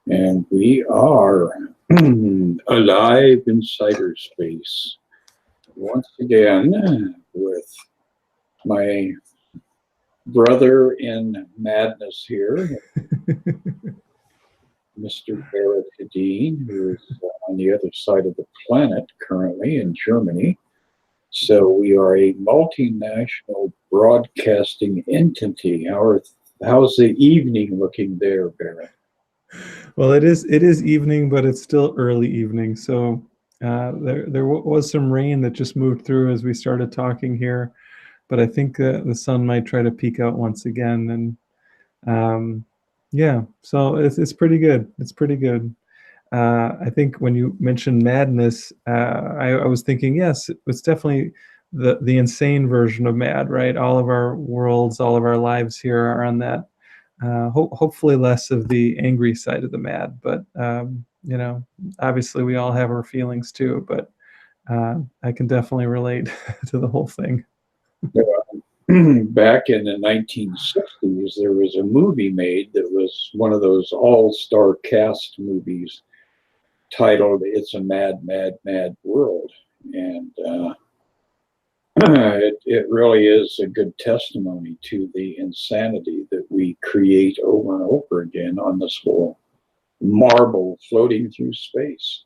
And we are alive in cyberspace once again with my brother in madness here, Mr. Barrett Hadeen, who is on the other side of the planet currently in Germany. So we are a multinational broadcasting entity. How's the evening looking there, Barrett? Well, it is evening, but it's still early evening. So there was some rain that just moved through as we started talking here, but I think the sun might try to peek out once again. And yeah, so it's pretty good. It's pretty good. I think when you mentioned madness, I was thinking, yes, it's definitely the insane version of mad, right? All of our worlds, all of our lives here are on that. Hopefully, less of the angry side of the mad, but obviously, we all have our feelings too. But I can definitely relate to the whole thing. Back in the 1960s, there was a movie made that was one of those all-star cast movies titled "It's a Mad, Mad, Mad World," and it really is a good testimony to the insanity that we create over and over again on this whole marble floating through space.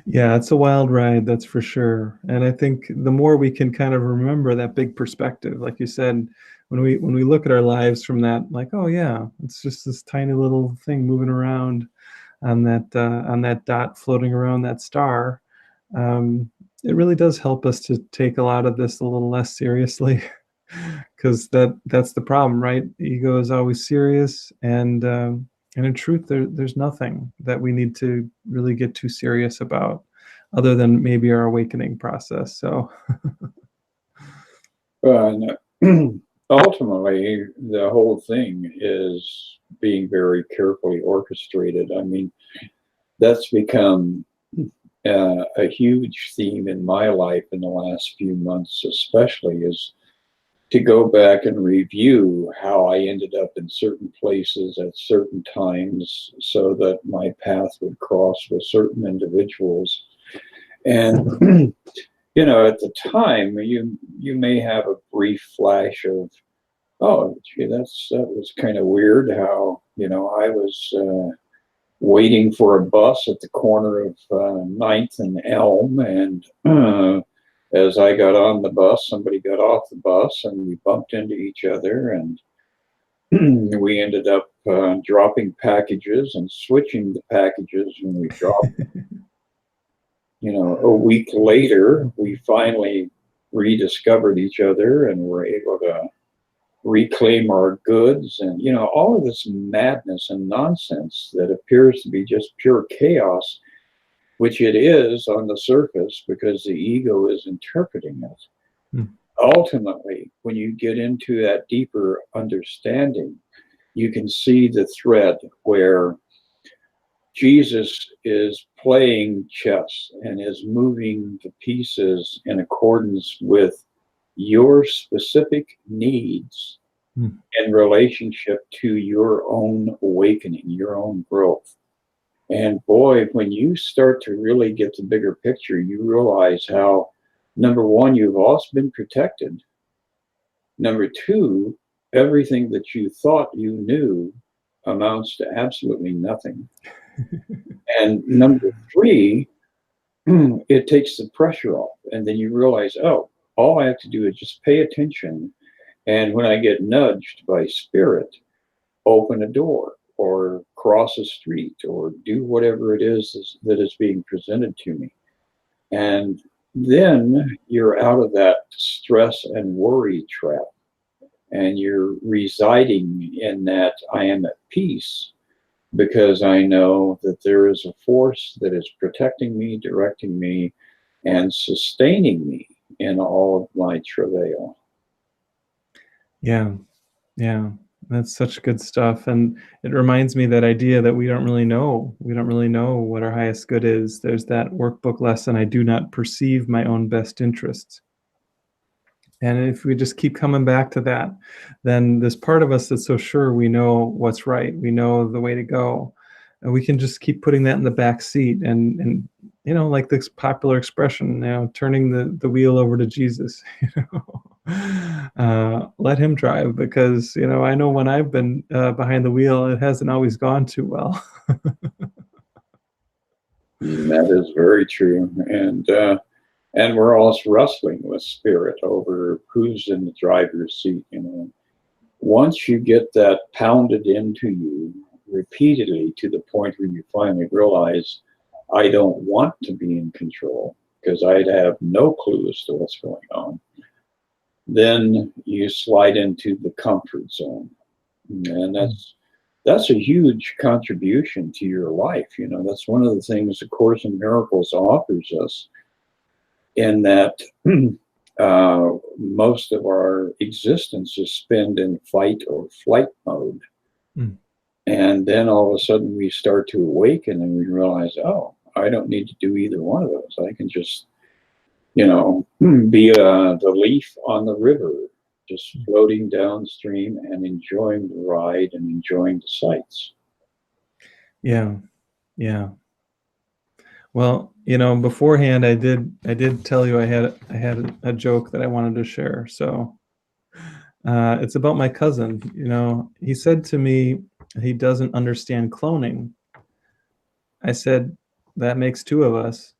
Yeah, it's a wild ride, that's for sure. And I think the more we can kind of remember that big perspective, like you said, when we look at our lives from that, like, oh yeah, it's just this tiny little thing moving around on that dot floating around that star. Um, it really does help us to take a lot of this a little less seriously, because that's the problem, right? Ego is always serious, and in truth, there's nothing that we need to really get too serious about, other than maybe our awakening process. So, And ultimately, the whole thing is being very carefully orchestrated. I mean, that's become a huge theme in my life in the last few months, especially, is to go back and review how I ended up in certain places at certain times so that my path would cross with certain individuals. And at the time, you may have a brief flash of, oh, gee, that was kind of weird how I was waiting for a bus at the corner of Ninth and Elm, and as I got on the bus, somebody got off the bus, and we bumped into each other, and we ended up dropping packages and switching the packages when we dropped. A week later, we finally rediscovered each other and were able to reclaim our goods, and all of this madness and nonsense that appears to be just pure chaos, which it is on the surface because the ego is interpreting it. hmm. Ultimately, when you get into that deeper understanding, you can see the thread where Jesus is playing chess and is moving the pieces in accordance with your specific needs Hmm. in relationship to your own awakening, your own growth. And boy, when you start to really get the bigger picture, you realize how, number one, you've also been protected. Number two, everything that you thought you knew amounts to absolutely nothing. And number three, it takes the pressure off. And then you realize, oh, all I have to do is just pay attention. And when I get nudged by spirit, open a door or cross a street or do whatever it is that is being presented to me. And then you're out of that stress and worry trap, and you're residing in that I am at peace because I know that there is a force that is protecting me, directing me, and sustaining me in all of my travail. Yeah, yeah, that's such good stuff. And it reminds me that idea that we don't really know. We don't really know what our highest good is. There's that workbook lesson, I do not perceive my own best interests. And if we just keep coming back to that, then this part of us that's so sure we know what's right, we know the way to go, and we can just keep putting that in the back seat. And you know, like this popular expression, you know, turning the wheel over to Jesus. You know, let him drive, because you know, I know when I've been behind the wheel, it hasn't always gone too well. That is very true. And we're also wrestling with spirit over who's in the driver's seat. You know, once you get that pounded into you repeatedly to the point where you finally realize, I don't want to be in control because I'd have no clue as to what's going on, then you slide into the comfort zone. And that's a huge contribution to your life. You know, that's one of the things the Course in Miracles offers us, in that most of our existence is spent in fight or flight mode. Mm. And then all of a sudden we start to awaken and we realize, oh, I don't need to do either one of those. I can just, you know, be the leaf on the river, just floating downstream and enjoying the ride and enjoying the sights. Yeah, yeah. Well, you know, beforehand, I did tell you I had a joke that I wanted to share. So it's about my cousin. You know, he said to me he doesn't understand cloning. I said, that makes two of us.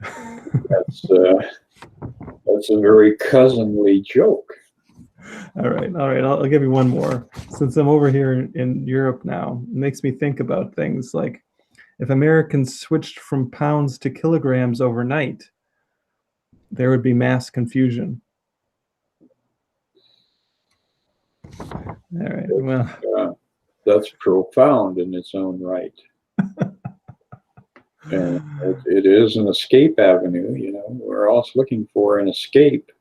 That's a very cousinly joke. All right, all right. I'll give you one more. Since I'm over here in Europe now, it makes me think about things like, if Americans switched from pounds to kilograms overnight, there would be mass confusion. All right. Well, that's profound in its own right. And it is an escape avenue. You know, we're always looking for an escape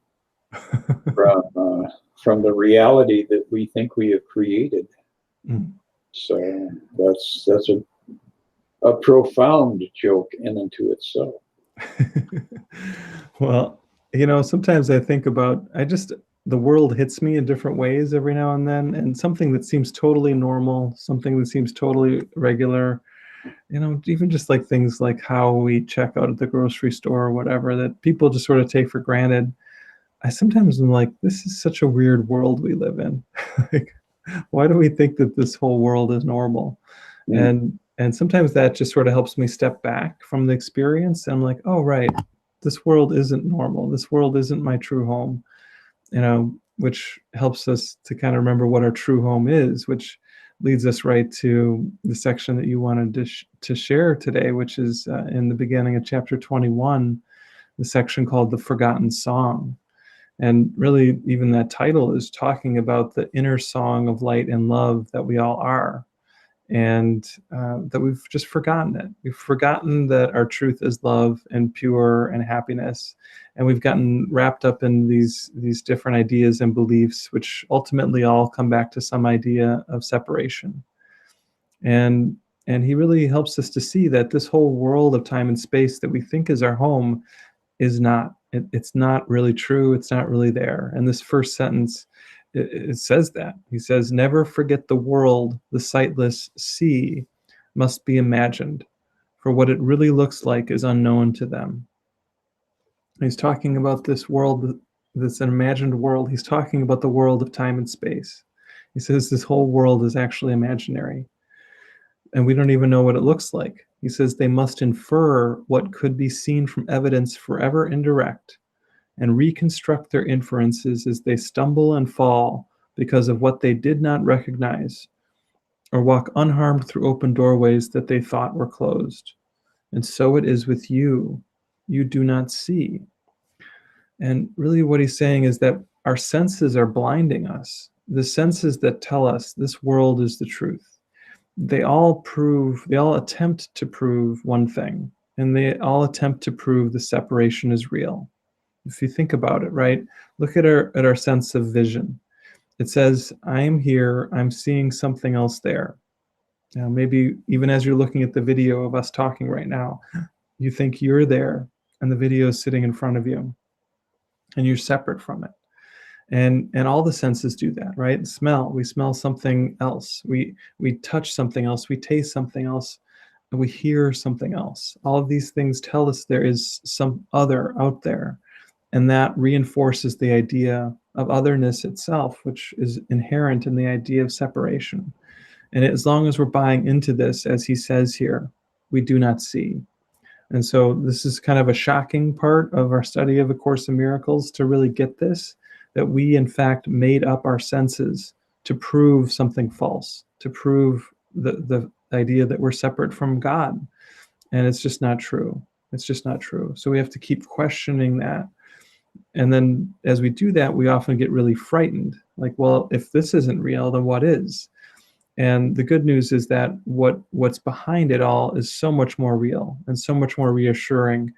from the reality that we think we have created. Mm. So that's a profound joke in and to itself. Well, you know, sometimes I think about, the world hits me in different ways every now and then, and something that seems totally normal, something that seems totally regular, you know, even just like things like how we check out at the grocery store or whatever, that people just sort of take for granted. I sometimes am like, this is such a weird world we live in. Like, why do we think that this whole world is normal? Mm. And sometimes that just sort of helps me step back from the experience. I'm like, oh, right, this world isn't normal. This world isn't my true home, you know, which helps us to kind of remember what our true home is, which leads us right to the section that you wanted to share today, which is in the beginning of chapter 21, the section called The Forgotten Song. And really, even that title is talking about the inner song of light and love that we all are, and that we've just forgotten it. We've forgotten that our truth is love and pure and happiness, and we've gotten wrapped up in these different ideas and beliefs, which ultimately all come back to some idea of separation. And he really helps us to see that this whole world of time and space that we think is our home is not. It's not really true. It's not really there. And this first sentence, it says that. He says, never forget the world the sightless see must be imagined, for what it really looks like is unknown to them. He's talking about this world, this imagined world. He's talking about the world of time and space. He says this whole world is actually imaginary, and we don't even know what it looks like. He says they must infer what could be seen from evidence forever indirect, and reconstruct their inferences as they stumble and fall because of what they did not recognize, or walk unharmed through open doorways that they thought were closed. And so it is with you. You do not see. And really what he's saying is that our senses are blinding us. The senses that tell us this world is the truth. They all attempt to prove one thing, and they all attempt to prove the separation is real. If you think about it, right? Look at our sense of vision. It says, I am here, I'm seeing something else there. Now, maybe even as you're looking at the video of us talking right now, you think you're there, and the video is sitting in front of you, and you're separate from it. And all the senses do that, right? Smell, we smell something else. We touch something else. We taste something else. And we hear something else. All of these things tell us there is some other out there. And that reinforces the idea of otherness itself, which is inherent in the idea of separation. And as long as we're buying into this, as he says here, we do not see. And so this is kind of a shocking part of our study of A Course in Miracles, to really get this, that we in fact made up our senses to prove something false, to prove the idea that we're separate from God. And it's just not true. It's just not true. So we have to keep questioning that. And then as we do that, we often get really frightened. Like, well, if this isn't real, then what is? And the good news is that what's behind it all is so much more real and so much more reassuring.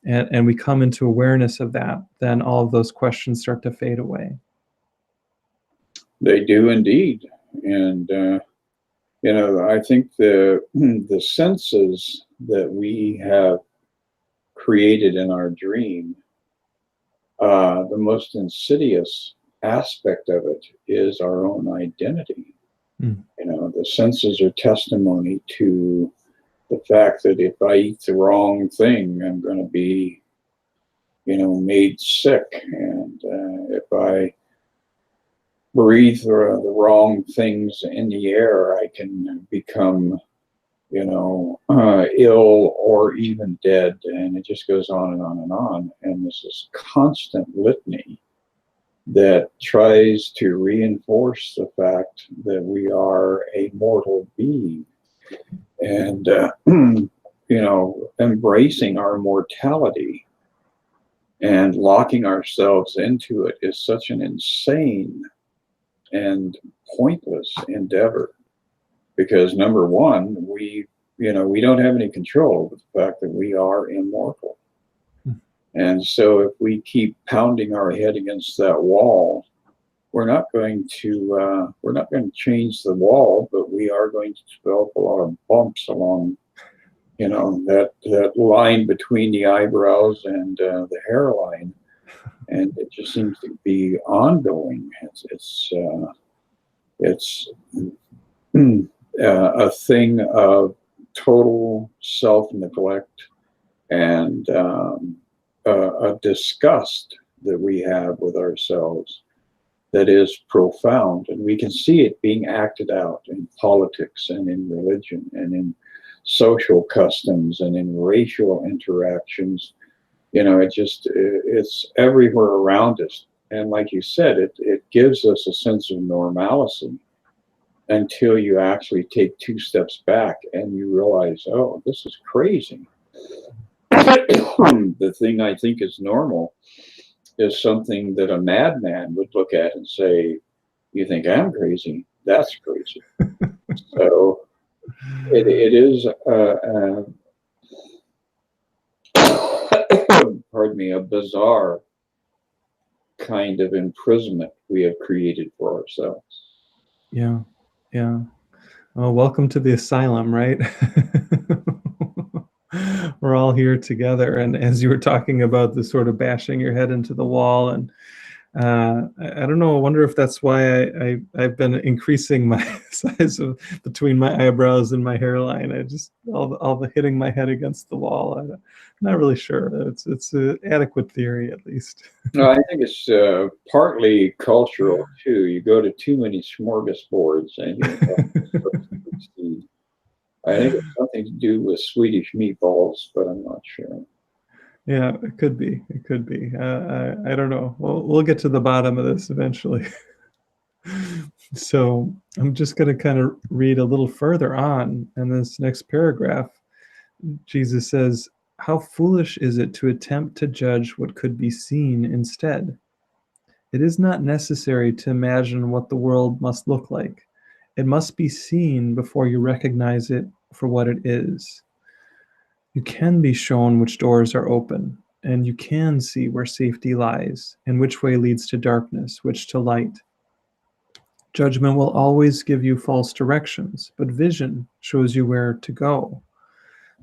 And we come into awareness of that, then all of those questions start to fade away. They do indeed. And, I think the senses that we have created in our dream, the most insidious aspect of it is our own identity. The senses are testimony to the fact that if I eat the wrong thing, I'm going to be, made sick. And if I breathe the wrong things in the air, I can become, ill or even dead. And it just goes on and on and on. And this is constant litany that tries to reinforce the fact that we are a mortal being. And, embracing our mortality and locking ourselves into it is such an insane and pointless endeavor. Because number one, we don't have any control over the fact that we are immortal. And so if we keep pounding our head against that wall, we're not going to change the wall, but we are going to develop a lot of bumps along, that line between the eyebrows and the hairline, and it just seems to be ongoing. It's a thing of total self-neglect and a disgust that we have with ourselves that is profound. And we can see it being acted out in politics and in religion and in social customs and in racial interactions. It's everywhere around us. And like you said, it gives us a sense of normalcy until you actually take two steps back and you realize, oh, this is crazy. The thing I think is normal is something that a madman would look at and say, you think I'm crazy? That's crazy. So it is, pardon me, a bizarre kind of imprisonment we have created for ourselves. Yeah. Oh, welcome to the asylum, right? We're all here together. And as you were talking about the sort of bashing your head into the wall, and I don't know, I wonder if that's why I've been increasing my size of between my eyebrows and my hairline. I just all the hitting my head against the wall. I'm not really sure. It's an adequate theory, at least. No, I think it's partly cultural too. You go to too many smorgasbords and you I think it's something to do with Swedish meatballs, but I'm not sure. Yeah, it could be. It could be. I don't know. We'll get to the bottom of this eventually. So I'm just going to kind of read a little further on in this next paragraph. Jesus says, "How foolish is it to attempt to judge what could be seen instead? It is not necessary to imagine what the world must look like. It must be seen before you recognize it for what it is. You can be shown which doors are open, and you can see where safety lies, and which way leads to darkness, which to light. Judgment will always give you false directions, but vision shows you where to go.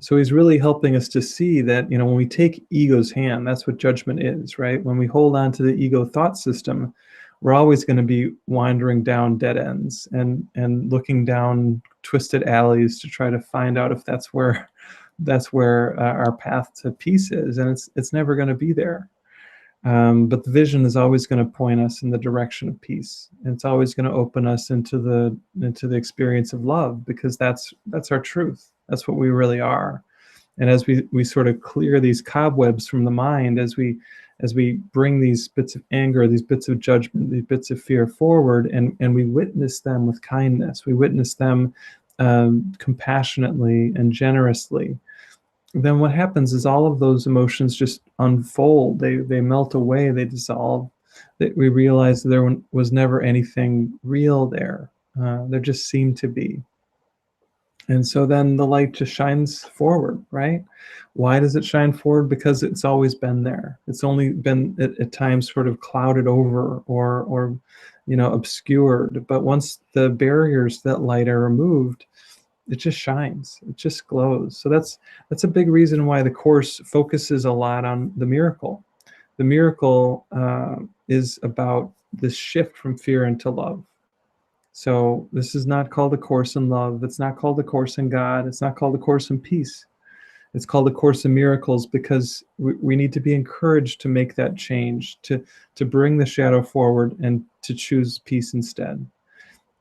So he's really helping us to see that, when we take ego's hand, that's what judgment is, right? When we hold on to the ego thought system, we're always going to be wandering down dead ends and looking down twisted alleys to try to find out if that's where our path to peace is, and it's never going to be there. But the vision is always going to point us in the direction of peace, and it's always going to open us into the experience of love, because that's our truth. That's what we really are. And as we sort of clear these cobwebs from the mind, as we bring these bits of anger, these bits of judgment, these bits of fear forward, and we witness them with kindness, we witness them compassionately and generously, then what happens is all of those emotions just unfold. They melt away. They dissolve. That we realize there was never anything real there. There just seemed to be. And so then the light just shines forward, right? Why does it shine forward? Because it's always been there. It's only been at times sort of clouded over or obscured. But once the barriers that light are removed, it just shines. It just glows. So that's a big reason why the Course focuses a lot on the miracle. The miracle is about this shift from fear into love. So this is not called a Course in Love. It's not called a Course in God. It's not called a Course in Peace. It's called a Course in Miracles, because we need to be encouraged to make that change, to bring the shadow forward and to choose peace instead.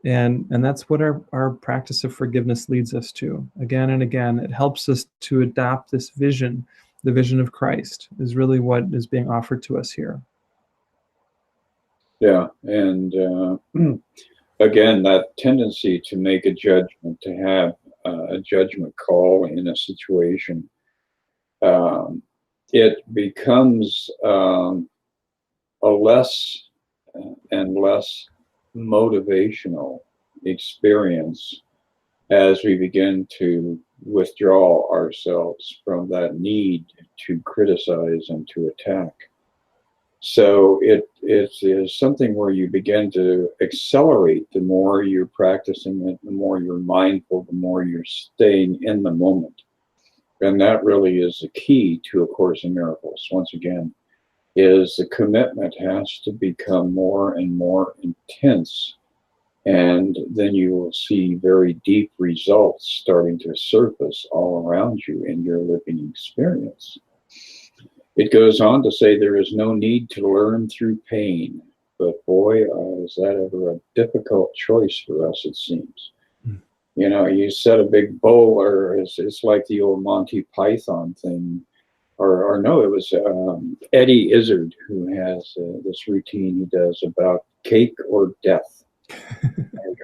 And that's what our practice of forgiveness leads us to. Again and again, it helps us to adopt this vision. The vision of Christ is really what is being offered to us here. Yeah, and again, that tendency to make a judgment, to have a judgment call in a situation, it becomes a less and less motivational experience as we begin to withdraw ourselves from that need to criticize and to attack. So it is something where you begin to accelerate the more you're practicing it, the more you're mindful, the more you're staying in the moment. And that really is the key to A Course in Miracles. Once again, is the commitment has to become more and more intense, and then you will see very deep results starting to surface all around you in your living experience. It goes on to say there is no need to learn through pain, but boy, is that ever a difficult choice for us, it seems. You set a big bowl, or it's like the old Monty Python thing. Or no, it was Eddie Izzard who has this routine he does about cake or death.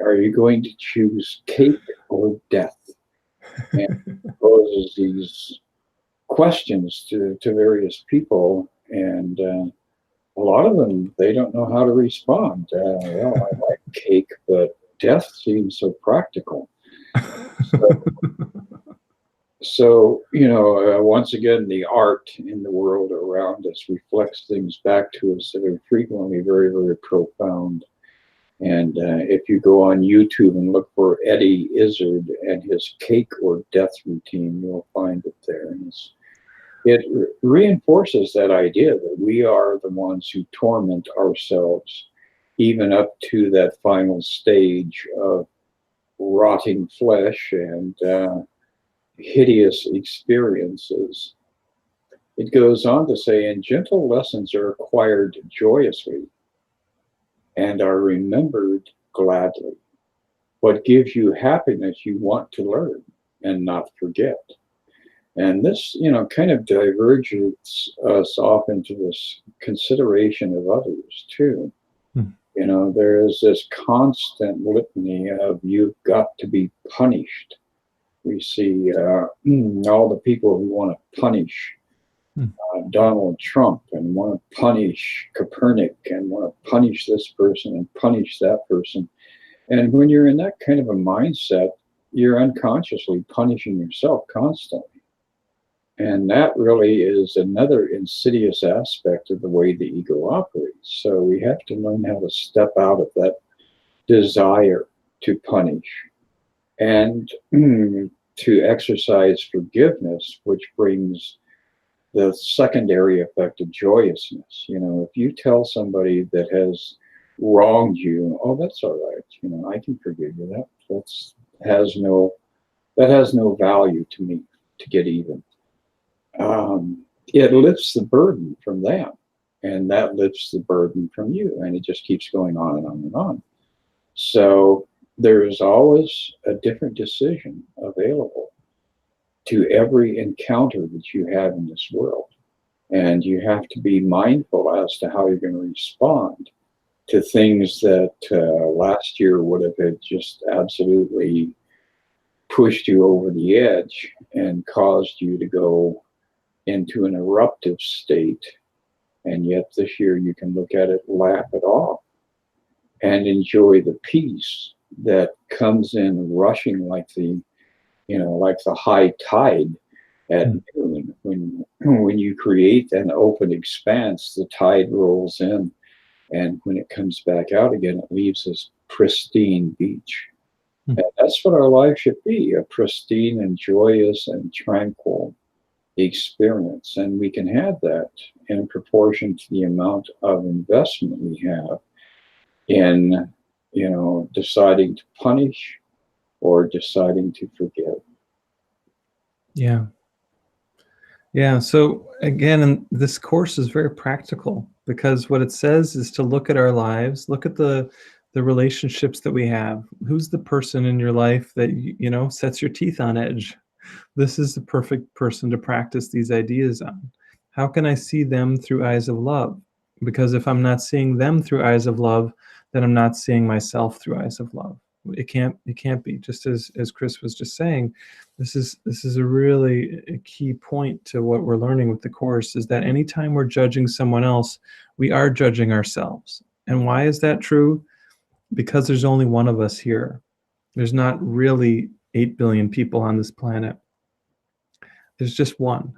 Are you going to choose cake or death? And poses these questions to various people, and a lot of them, they don't know how to respond. Well, I like cake, but death seems so practical. So, once again, the art in the world around us reflects things back to us that are frequently very, very profound. And if you go on YouTube and look for Eddie Izzard and his cake or death routine, you'll find it there. And it reinforces that idea that we are the ones who torment ourselves, even up to that final stage of rotting flesh and hideous experiences. It goes on to say, and gentle lessons are acquired joyously and are remembered gladly. What gives you happiness you want to learn and not forget. And this, kind of diverges us off into this consideration of others too. There is this constant litany of you've got to be punished. We see all the people who want to punish Donald Trump and want to punish Copernic and want to punish this person and punish that person. And when you're in that kind of a mindset, you're unconsciously punishing yourself constantly. And that really is another insidious aspect of the way the ego operates. So we have to learn how to step out of that desire to punish and to exercise forgiveness, which brings the secondary effect of joyousness. If you tell somebody that has wronged you, oh, that's all right. I can forgive you. Has no that has no value to me to get even. It lifts the burden from them, and that lifts the burden from you, and it just keeps going on and on and on. So there is always a different decision available to every encounter that you have in this world. And you have to be mindful as to how you're going to respond to things that last year would have just absolutely pushed you over the edge and caused you to go into an eruptive state. And yet this year you can look at it, laugh it off, and enjoy the peace that comes in rushing like the high tide at noon. When you create an open expanse, the tide rolls in, and when it comes back out again, it leaves this pristine beach. And that's what our life should be, a pristine and joyous and tranquil experience. And we can have that in proportion to the amount of investment we have in, deciding to punish or deciding to forgive. Yeah. Yeah. So again, and this course is very practical, because what it says is to look at our lives, look at the relationships that we have. Who's the person in your life that sets your teeth on edge? This is the perfect person to practice these ideas on. How can I see them through eyes of love? Because if I'm not seeing them through eyes of love, then I'm not seeing myself through eyes of love. It can't be. Just as Chris was just saying, this is a really a key point to what we're learning with the course, is that anytime we're judging someone else, we are judging ourselves. And why is that true? Because there's only one of us here. There's not really 8 billion people on this planet. There's just one.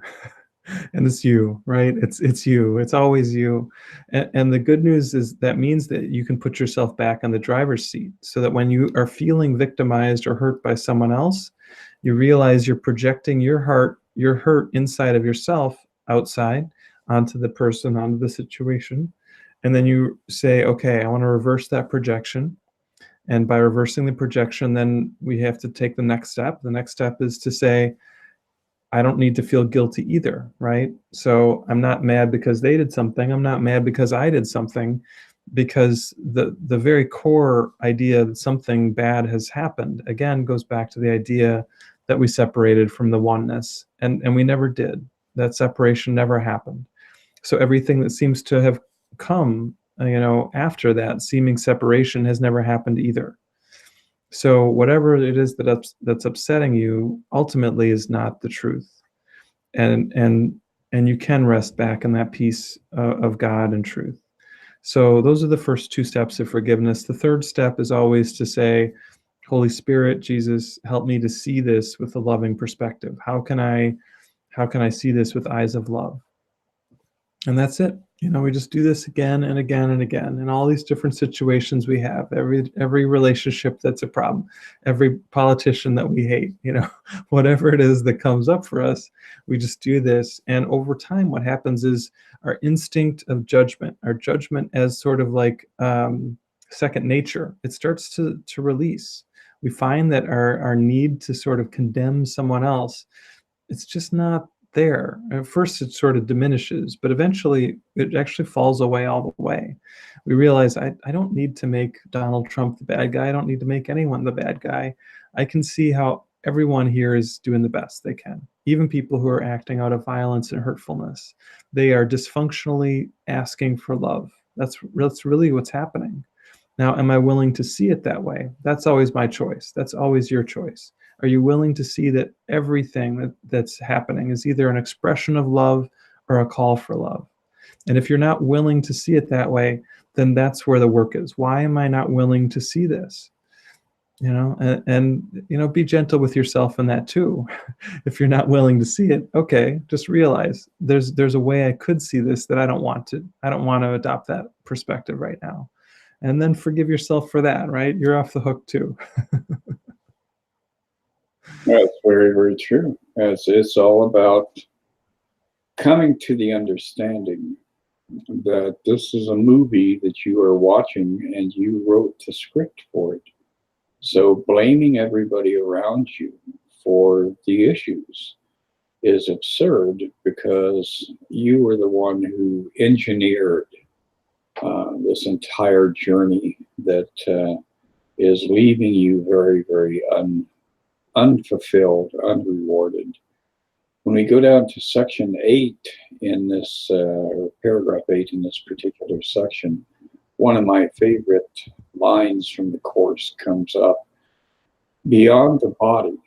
And it's you, right? It's you. It's always you. And the good news is that means that you can put yourself back on the driver's seat, so that when you are feeling victimized or hurt by someone else, you realize you're projecting your hurt inside of yourself outside onto the person, onto the situation. And then you say, okay, I want to reverse that projection. And by reversing the projection, then we have to take the next step. The next step is to say, I don't need to feel guilty either, right? So I'm not mad because they did something. I'm not mad because I did something, because the very core idea that something bad has happened, again, goes back to the idea that we separated from the oneness, and we never did. That separation never happened. So everything that seems to have come, after that seeming separation has never happened either. So whatever it is that's upsetting you ultimately is not the truth, and you can rest back in that peace of God and truth. So those are the first two steps of forgiveness. The third step is always to say, Holy Spirit, Jesus, help me to see this with a loving perspective. How can I see this with eyes of love? And that's it. We just do this again and again and again in all these different situations we have, every relationship that's a problem, every politician that we hate, whatever it is that comes up for us, we just do this. And over time, what happens is our instinct of judgment, our judgment as sort of like second nature, it starts to release. We find that our need to sort of condemn someone else, it's just not there. At first it sort of diminishes, but eventually it actually falls away all the way. We realize I don't need to make Donald Trump the bad guy. I don't need to make anyone the bad guy. I can see how everyone here is doing the best they can. Even people who are acting out of violence and hurtfulness, they are dysfunctionally asking for love. That's really what's happening. Now, am I willing to see it that way? That's always my choice. That's always your choice. Are you willing to see that everything that's happening is either an expression of love or a call for love? And if you're not willing to see it that way, then that's where the work is. Why am I not willing to see this? And be gentle with yourself in that too. If you're not willing to see it, okay, just realize there's a way I could see this that I don't want to adopt that perspective right now. And then forgive yourself for that, right? You're off the hook too. That's very, very true. It's all about coming to the understanding that this is a movie that you are watching and you wrote the script for it. So blaming everybody around you for the issues is absurd because you were the one who engineered this entire journey that is leaving you very, very unfulfilled, unrewarded. When we go down to section 8 in this, or paragraph 8 in this particular section, one of my favorite lines from the course comes up. Beyond the body,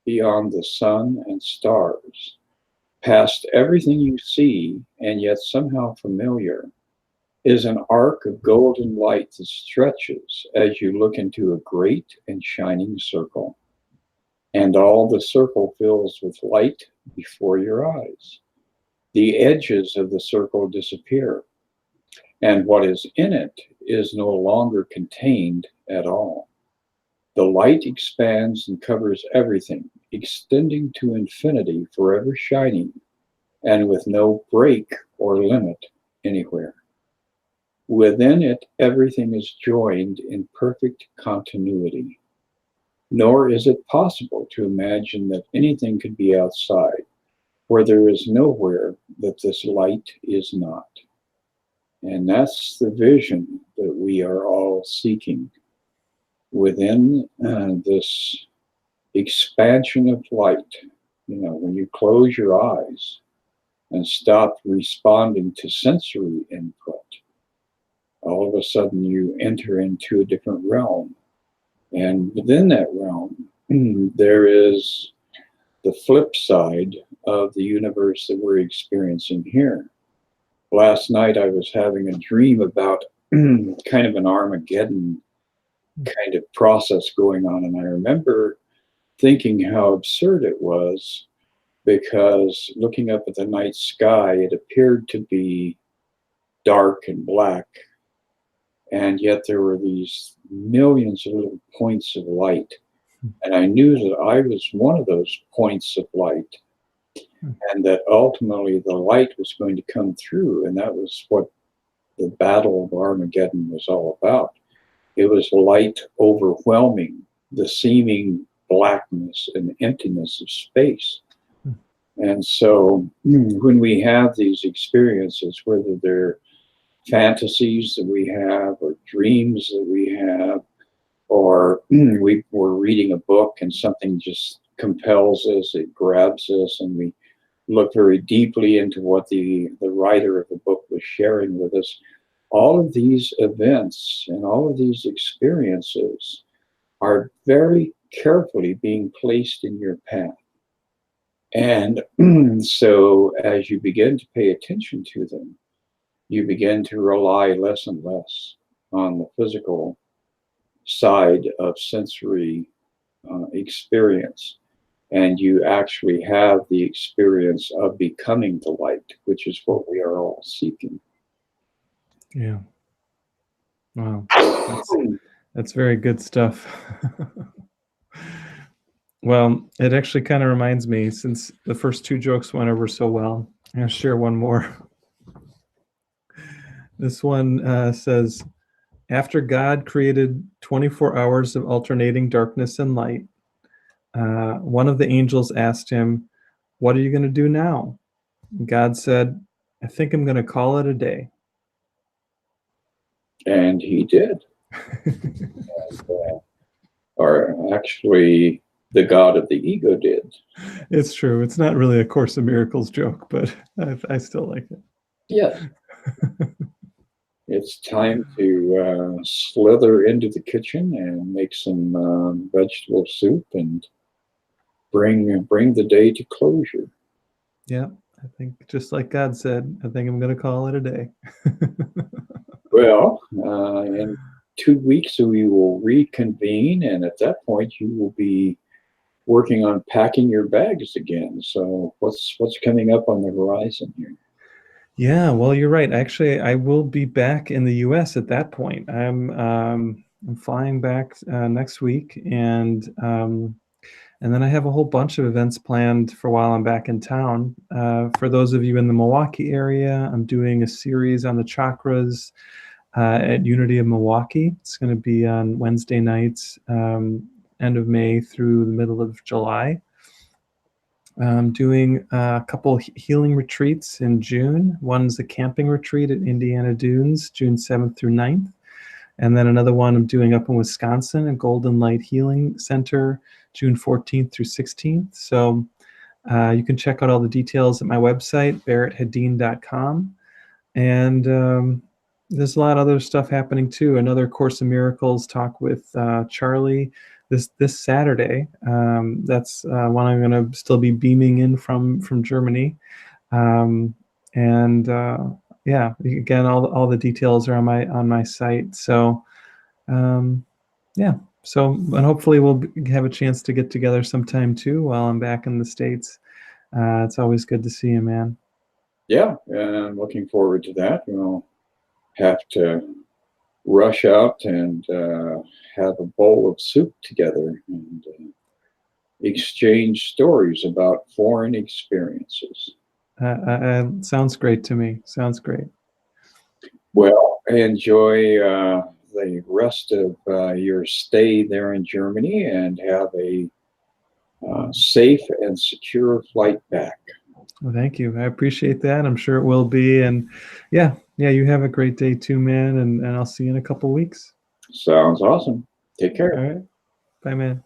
beyond the sun and stars, past everything you see and yet somehow familiar, is an arc of golden light that stretches as you look into a great and shining circle. And all the circle fills with light before your eyes. The edges of the circle disappear, and what is in it is no longer contained at all. The light expands and covers everything, extending to infinity, forever shining, and with no break or limit anywhere. Within it, everything is joined in perfect continuity. Nor is it possible to imagine that anything could be outside, where there is nowhere that this light is not. And that's the vision that we are all seeking. Within this expansion of light, when you close your eyes and stop responding to sensory input, all of a sudden you enter into a different realm. And within that realm, there is the flip side of the universe that we're experiencing here. Last night I was having a dream about kind of an Armageddon kind of process going on. And I remember thinking how absurd it was because looking up at the night sky, it appeared to be dark and black. And yet there were these millions of little points of light. And I knew that I was one of those points of light. And that ultimately the light was going to come through. And that was what the Battle of Armageddon was all about. It was light overwhelming the seeming blackness and emptiness of space. And so when we have these experiences, whether they're fantasies that we have or dreams that we have, or we're reading a book and something just compels us, it grabs us, and we look very deeply into what the writer of the book was sharing with us. All of these events and all of these experiences are very carefully being placed in your path. And so as you begin to pay attention to them, you begin to rely less and less on the physical side of sensory experience. And you actually have the experience of becoming the light, which is what we are all seeking. Yeah. Wow. That's very good stuff. Well, it actually kind of reminds me, since the first two jokes went over so well, I'm going to share one more. This one says, after God created 24 hours of alternating darkness and light, one of the angels asked him, "What are you going to do now?" God said, "I think I'm going to call it a day." And he did. Or actually, the God of the ego did. It's true. It's not really a Course in Miracles joke, but I still like it. Yeah. It's time to slither into the kitchen and make some vegetable soup and bring the day to closure. Yeah, I think just like God said, I think I'm going to call it a day. Well, in 2 weeks we will reconvene, and at that point you will be working on packing your bags again. So what's coming up on the horizon here? Yeah, well, you're right. Actually, I will be back in the U.S. at that point. I'm flying back next week, and And then I have a whole bunch of events planned for while I'm back in town. For those of you in the Milwaukee area, I'm doing a series on the chakras at Unity of Milwaukee. It's going to be on Wednesday nights, end of May through the middle of July. I'm doing a couple healing retreats in June. One's a camping retreat at Indiana Dunes, June 7th through 9th. And then another one I'm doing up in Wisconsin, a Golden Light Healing Center, June 14th through 16th. So you can check out all the details at my website, barretthadeen.com. And there's a lot of other stuff happening too. Another Course in Miracles talk with Charlie this Saturday. That's one I'm going to still be beaming in from Germany. Yeah, again, all the details are on my site. So yeah, so and hopefully we'll have a chance to get together sometime too while I'm back in the States. It's always good to see you, man. Yeah, and I'm looking forward to that. We'll have to rush out and have a bowl of soup together and exchange stories about foreign experiences. Sounds great to me. Sounds great. Well, enjoy the rest of your stay there in Germany and have a safe and secure flight back. Well, thank you. I appreciate that. I'm sure it will be. And yeah, you have a great day too, man. And I'll see you in a couple weeks. Sounds awesome. Take care. All right. Bye, man.